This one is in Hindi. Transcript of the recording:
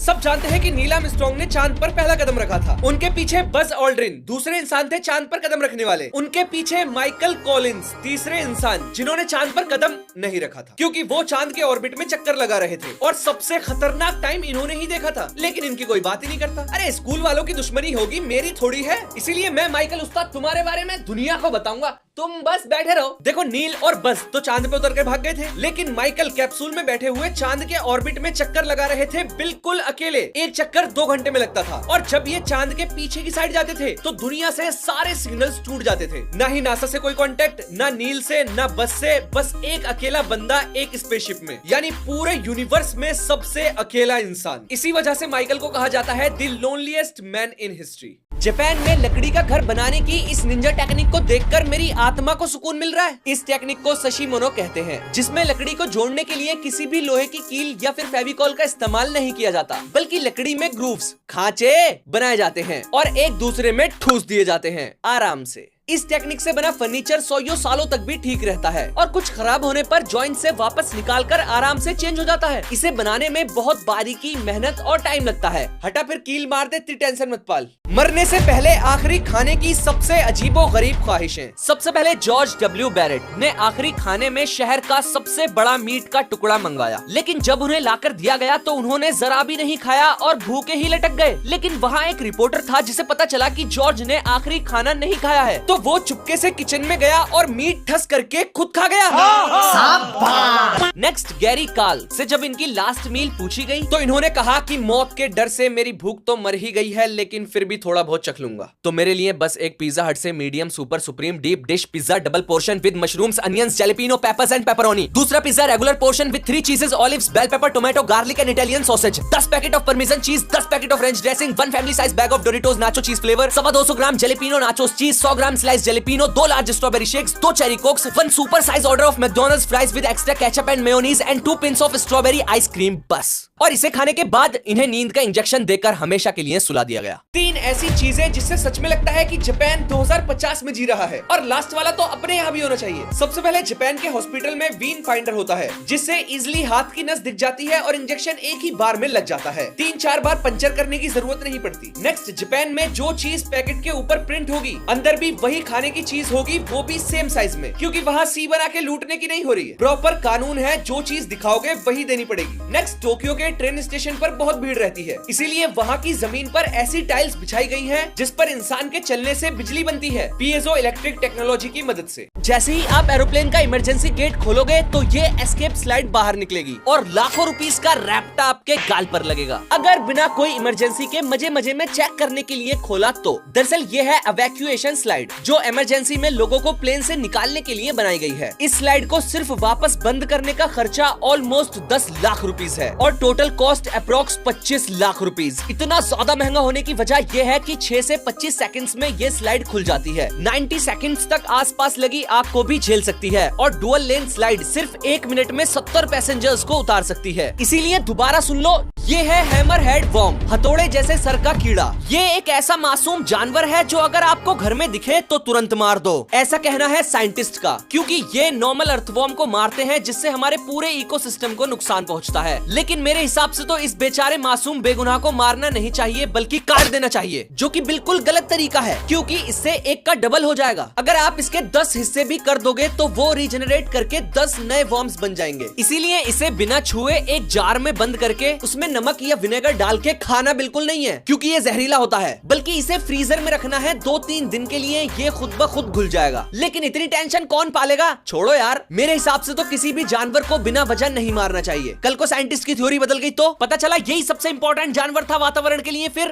सब जानते हैं कि नील आर्मस्ट्रांग ने चांद पर पहला कदम रखा था। उनके पीछे बज ऑल्ड्रिन दूसरे इंसान थे चांद पर कदम रखने वाले। उनके पीछे माइकल कॉलिंस तीसरे इंसान जिन्होंने चांद पर कदम नहीं रखा था, क्योंकि वो चांद के ऑर्बिट में चक्कर लगा रहे थे और सबसे खतरनाक टाइम इन्होंने ही देखा था। लेकिन इनकी कोई बात ही नहीं करता। अरे स्कूल वालों की दुश्मनी होगी, मेरी थोड़ी है। इसीलिए मैं माइकल उस्ताद तुम्हारे बारे में दुनिया को बताऊंगा, तुम बस बैठे रहो। देखो नील और बज तो चांद पे उतर के भाग गए थे, लेकिन माइकल कैप्सूल में बैठे हुए चांद के ऑर्बिट में चक्कर लगा रहे थे बिल्कुल अकेले। एक चक्कर 2 घंटे में लगता था और जब ये चांद के पीछे की साइड जाते थे तो दुनिया से सारे सिग्नल्स टूट जाते थे। ना ही नासा से कोई कांटेक्ट, ना नील से, ना बज से, बस एक अकेला बंदा एक स्पेसशिप में, यानी पूरे यूनिवर्स में सबसे अकेला इंसान। इसी वजह से माइकल को कहा जाता है the loneliest man in history. Japan में लकड़ी का घर बनाने की इस निंजा टेक्निक को देखकर मेरी आत्मा को सुकून मिल रहा है। इस टेक्निक को सशीमोनो कहते हैं, जिसमें लकड़ी को जोड़ने के लिए किसी भी लोहे की कील या फिर फेविकॉल का इस्तेमाल नहीं किया जाता, बल्कि लकड़ी में ग्रूव्स खांचे बनाए जाते हैं और एक दूसरे में ठूस दिए जाते हैं आराम से। इस टेक्निक से बना फर्नीचर 100 सालों तक भी ठीक रहता है और कुछ खराब होने पर जॉइंट से वापस निकालकर आराम से चेंज हो जाता है। इसे बनाने में बहुत बारीकी, मेहनत और टाइम लगता है। हटा फिर कील मार दे, इतनी टेंशन मत पाल। मरने से पहले आखिरी खाने की सबसे अजीबो गरीब ख्वाहिशें। सबसे पहले जॉर्ज डब्ल्यू बैरेट ने आखिरी खाने में शहर का सबसे बड़ा मीट का टुकड़ा मंगवाया, लेकिन जब उन्हें लाकर दिया गया तो उन्होंने जरा भी नहीं खाया और भूखे ही लटक गए। लेकिन वहाँ एक रिपोर्टर था जिसे पता चला कि जॉर्ज ने आखिरी खाना नहीं खाया है, तो वो चुपके से किचन में गया और मीट ठस करके खुद खा गया। नेक्स्ट गैरी कार्ल से जब इनकी लास्ट मील पूछी गई तो इन्होंने कहा कि मौत के डर से मेरी भूख तो मर ही गई है, लेकिन फिर भी थोड़ा बहुत चख लूंगा। तो मेरे लिए बस एक पिज्जा हट से medium super supreme deep dish pizza double portion with mushrooms onions jalapeno peppers and pepperoni. दूसरा pizza regular portion with 3 cheeses olives bell pepper tomato garlic and Italian sausage. 10 packet of parmesan cheese, 10 packet of ranch dressing, 1 family size bag of Doritos nacho cheese flavour, 250 gram jalapeno nachos cheese, 100 gram slice jalapeno, 2 large strawberry shakes, 2 cherry cokes, 1 super size order of McDonald's fries with extra ketchup and mayonnaise and 2 pins of strawberry ice cream बस। और इसे खाने के बाद इन्हें नींद का इंजेक्शन देकर हमेशा के लिए सुला दिया गया। 3 ऐसी चीजें जिससे सच में लगता है कि जापान 2050 में जी रहा है, और लास्ट वाला तो अपने यहाँ भी होना चाहिए। सबसे पहले जापान के हॉस्पिटल में वीन फाइंडर होता है, जिससे इजिली हाथ की नस दिख जाती है और इंजेक्शन एक ही बार में लग जाता है। 3-4 बार पंचर करने की जरूरत नहीं पड़ती। नेक्स्ट, जापान में जो चीज पैकेट के ऊपर प्रिंट होगी अंदर भी वही खाने की चीज होगी, वो भी सेम साइज में, क्योंकि वहाँ सी बना के लूटने की नहीं हो रही है। प्रॉपर कानून है, जो चीज दिखाओगे वही देनी पड़ेगी। नेक्स्ट, टोक्यो के ट्रेन स्टेशन पर बहुत भीड़ रहती है, इसीलिए वहाँ की जमीन पर ऐसी टाइल्स बिछाई गई है जिस पर इंसान के चलने से बिजली बनती है पीएजो इलेक्ट्रिक टेक्नोलॉजी की मदद से। जैसे ही आप एरोप्लेन का इमरजेंसी गेट खोलोगे तो ये एस्केप स्लाइड बाहर निकलेगी और लाखों रुपीस का रैप्टा आपके गाल पर लगेगा, अगर बिना कोई इमरजेंसी के मजे मजे में चेक करने के लिए खोला तो। दरअसल ये है इवैक्यूएशन स्लाइड, जो इमरजेंसी में लोगों को प्लेन से निकालने के लिए बनाई गई है। इस स्लाइड को सिर्फ वापस बंद करने का खर्चा ऑलमोस्ट 10 लाख रुपीस है और total cost approx 25 lakh rupees. इतना ज्यादा महंगा होने की वजह यह है कि 6 से 25 सेकंड्स में ये स्लाइड खुल जाती है। 90 सेकंड्स तक आसपास लगी आग को भी झेल सकती है और डुअल लेन स्लाइड सिर्फ 1 मिनट में 70 पैसेंजर्स को उतार सकती है। इसीलिए दोबारा सुन लो, ये है हैमरहेड वर्म, हथौड़े जैसे सर का कीड़ा। ये एक ऐसा मासूम जानवर है जो अगर आपको घर में दिखे तो तुरंत मार दो, ऐसा कहना है साइंटिस्ट का, क्योंकि ये नॉर्मल अर्थवर्म को मारते हैं जिससे हमारे पूरे इकोसिस्टम को नुकसान पहुंचता है। लेकिन मेरे हिसाब से तो इस बेचारे मासूम बेगुनाह को मारना नहीं चाहिए बल्कि काट देना चाहिए, जो कि बिल्कुल गलत तरीका है, क्योंकि इससे एक का डबल हो जाएगा। अगर आप इसके 10 हिस्से भी कर दोगे तो वो रीजनरेट करके 10 नए वर्म्स बन जाएंगे। इसीलिए इसे बिना छुए एक जार में बंद करके उसमें नमक या विनेगर डाल के खाना बिल्कुल नहीं है, क्योंकि ये जहरीला होता है, बल्कि इसे फ्रीजर में रखना है 2-3 दिन के लिए, ये खुद ब खुद घुल जाएगा। लेकिन इतनी टेंशन कौन पालेगा, छोड़ो यार। मेरे हिसाब से तो किसी भी जानवर को बिना वजह नहीं मारना चाहिए। कल को साइंटिस्ट की थ्योरी बदल गई तो पता चला यही सबसे इंपॉर्टेंट जानवर था वातावरण के लिए फिर।